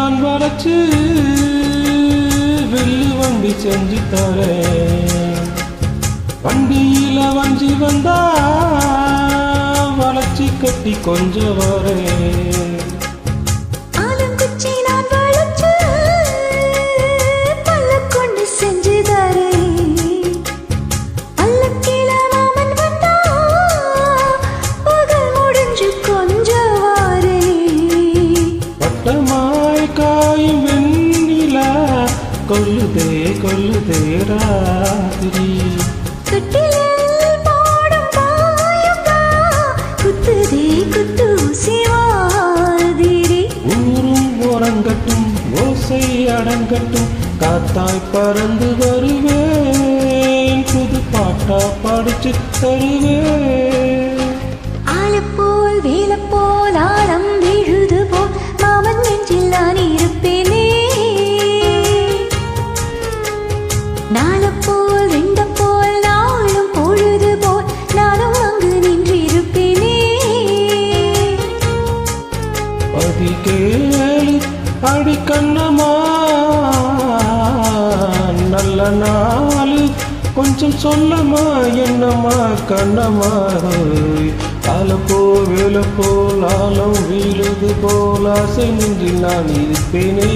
நான் வளர்ச்சு வில்லு வண்டி செஞ்சு தரேன். வண்டியில வஞ்சி வந்தா வளர்ச்சி கட்டி கொஞ்சம் வரேன். கொல்லுதே கொல்லுதே ராத்திரி ஊரும் உறங்கட்டும் ஓசை அடங்கட்டும் காத்தாய் பறந்து வருவேன் புது பாட்டா படிச்சு தருவேன். ஆலப்போல் வேலப்போல் ஆழம் விழுது போல் மாமன் நெஞ்சில் நான் இருப்பேனே. நாளப்போல் வெண்டப்போல் நாளும் பொழுது போல் நானும் அங்கு நின்றிருப்பேனே. அதி கேளு அடி கண்ணமா நல்ல நாளு கொஞ்சம் சொல்லமா என்னம்மா கண்ணம்மா. ஆலப்போ வேலப்போல் ஆலம் வீழுது போல் ஆசை நின்று நான் இருப்பேனே.